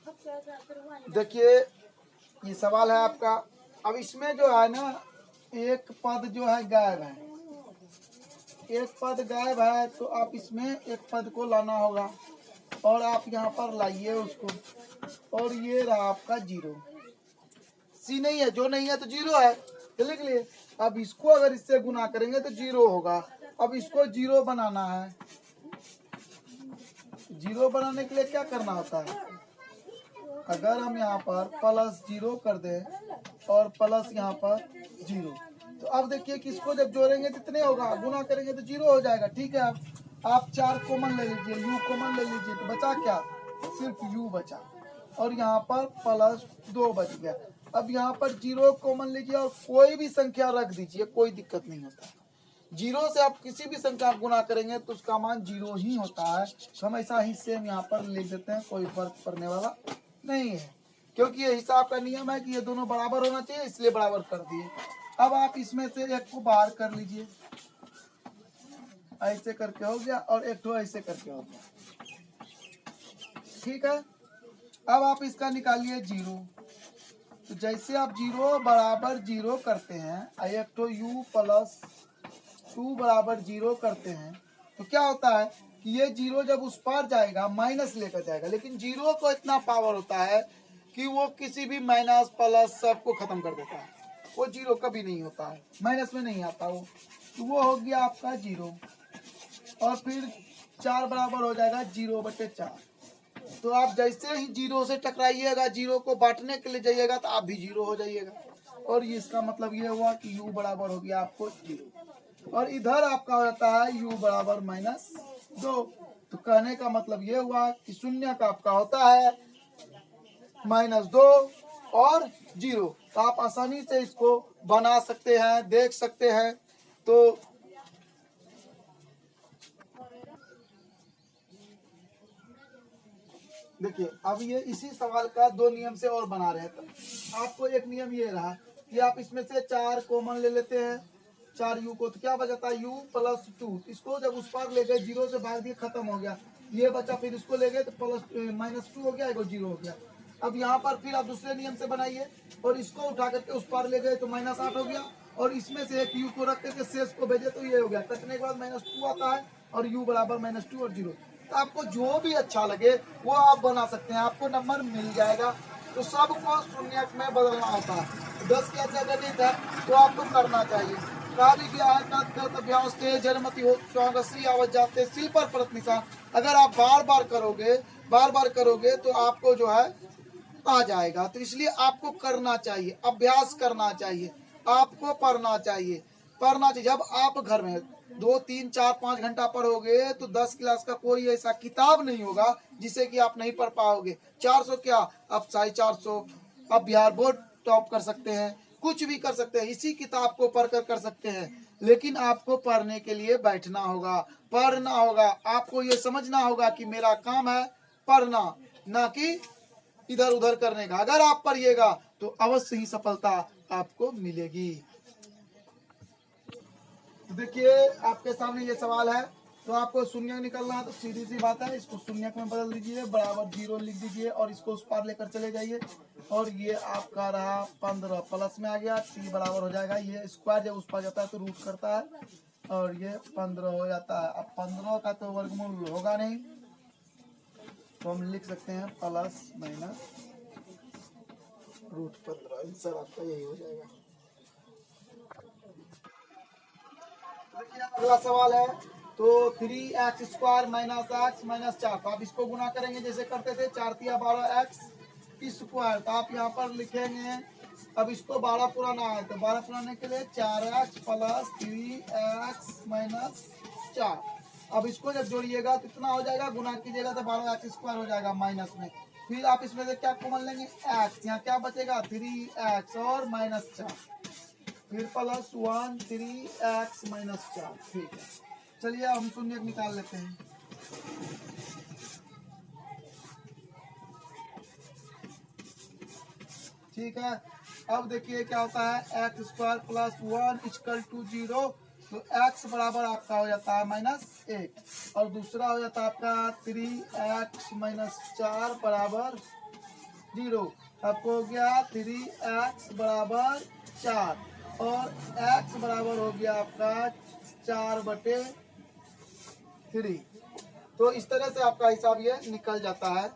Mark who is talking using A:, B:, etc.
A: देखिए ये सवाल है आपका। अब इसमें जो है ना एक पद जो है गायब है, एक पद गायब है, तो आप इसमें एक पद को लाना होगा और आप यहाँ पर लाइए उसको, और ये रहा आपका जीरो। सी नहीं है, जो नहीं है तो जीरो है, तो लिख लिए। अब इसको अगर इससे गुना करेंगे तो जीरो होगा। अब इसको जीरो बनाना है। जीरो बनाने के लिए क्या करना होता है, अगर हम यहाँ पर प्लस जीरो कर दें और प्लस यहाँ पर जीरो, तो अब देखिए कि इसको जब जोड़ेंगे तो कितने होगा, गुना करेंगे तो जीरो हो जाएगा। ठीक है, आप 4 कॉमन ले लीजिए, यू कॉमन ले लीजिए, तो बचा क्या, सिर्फ यू बचा, और यहाँ पर प्लस 2 बच गया। अब यहाँ पर जीरो कॉमन लीजिए और कोई भी संख्या रख दीजिए, कोई दिक्कत नहीं होता। जीरो से आप किसी भी संख्या गुना करेंगे तो उसका मान जीरो ही होता है। तो हम ऐसा ही सेम यहाँ पर लिख देते हैं, कोई फर्क पड़ने वाला नहीं है, क्योंकि ये हिसाब का नियम है कि ये दोनों बराबर होना चाहिए, इसलिए बराबर कर दिए। अब आप इसमें से एक को बाहर कर लीजिए, ऐसे करके हो गया, और एक तो ऐसे करके हो गया। ठीक है, अब आप इसका निकालिए जीरो। तो जैसे आप जीरो बराबर जीरो करते हैं, एक तो यू प्लस 2 बराबर जीरो करते हैं, तो क्या होता है कि ये जीरो जब उस पार जाएगा माइनस लेकर जाएगा, लेकिन जीरो को इतना पावर होता है कि वो किसी भी माइनस प्लस सबको खत्म कर देता है। वो जीरो कभी नहीं होता है, माइनस में नहीं आता वो। तो वो हो गया आपका जीरो, और फिर 4 बराबर हो जाएगा 0/4। तो आप जैसे ही जीरो से टकराइएगा, जीरो को बांटने के लिए जाइएगा, तो आप भी जीरो हो जाइएगा। और इसका मतलब ये हुआ कि यू बराबर हो गया आपको जीरो, और इधर आपका हो जाता है यू बराबर -2। तो कहने का मतलब ये हुआ कि शून्य का आपका होता है -2 और जीरो। तो आप आसानी से इसको बना सकते हैं, देख सकते हैं। तो देखिए अब ये इसी सवाल का 2 नियम से और बना रहे हैं। तो आपको एक नियम ये रहा कि आप इसमें से 4 कॉमन ले लेते हैं, 4 यू को, तो क्या बचाता है, यू प्लस 2। इसको जब उस पार ले गए, जीरो से भाग दिए, खत्म हो गया, ये बचा। फिर इसको ले गए तो प्लस -2 हो गया, जीरो हो गया। अब यहाँ पर फिर आप दूसरे नियम से बनाइए, और इसको उठा करके उस पार ले गए तो -8 हो गया, और इसमें से एक यू को रख करके शेष को भेजे तो ये हो गया। कटने के बाद -2 आता है, और यू बराबर -2 और जीरो। तो आपको जो भी अच्छा लगे वो आप बना सकते हैं, आपको नंबर मिल जाएगा। तो सबको शून्य में बदलना होता है। 10 के ऐसे गणित है तो आपको करना चाहिए। कहा भी गया है कर्तव्यास्ते जन्मति हो स्वागसी आवत जाते सिल पर प्रत निशान। अगर आप बार बार करोगे तो आपको जो है आ जाएगा। तो इसलिए आपको करना चाहिए, अभ्यास करना चाहिए, आपको पढ़ना चाहिए। जब आप घर में 2, 3, 4, 5 घंटा पढ़ोगे तो 10 क्लास का कोई ऐसा किताब नहीं होगा जिसे कि आप नहीं पढ़ पाओगे। 400 क्या, आप 450, आप बिहार बोर्ड टॉप कर सकते हैं, कुछ भी कर सकते हैं, इसी किताब को पढ़कर कर सकते हैं। लेकिन आपको पढ़ने के लिए बैठना होगा, पढ़ना होगा। आपको ये समझना होगा कि मेरा काम है पढ़ना, ना कि इधर उधर करने का। अगर आप पढ़िएगा तो अवश्य ही सफलता आपको मिलेगी। देखिए आपके सामने ये सवाल है, तो आपको शून्य निकलना है। तो सीधी सी बात है, इसको शून्य में बदल दीजिए, बराबर जीरो लिख दीजिए, और इसको उस पार लेकर चले जाइए। और ये आपका रहा 15, प्लस में आ गया, टी बराबर हो जाएगा। ये स्क्वायर जब उस पार जाता है तो रूट करता है, और ये 15 हो जाता है। अब 15 का तो वर्गमूल होगा नहीं, तो हम लिख सकते हैं प्लस माइनस √15। आंसर आपका यही हो जाएगा। देखिए अगला सवाल है, तो 3x² - x -4। तो आप इसको गुना करेंगे जैसे करते थे, 4 तिया 12x²। तो आप यहाँ पर लिखेंगे, अब इसको 12 पुराना है, तो 12 पुराने के लिए 4x + 3x - 4। अब इसको जब जोड़िएगा तो कितना हो जाएगा, गुना कीजिएगा तो 12x² हो जाएगा माइनस में। फिर आप इसमें से क्या कॉमन लेंगे, x, यहाँ क्या बचेगा 3x और -4, फिर +1 3x - 4। ठीक है, चलिए हम शून्य निकाल लेते हैं। ठीक है, अब देखिए क्या होता है, x² + 1 = 0। तो x बराबर आपका हो जाता है -1, और दूसरा हो जाता है आपका 3x - 4 बराबर 0। आपको हो गया 3x बराबर 4 और x बराबर हो गया आपका 4/3। तो इस तरह से आपका हिसाब ये निकल जाता है।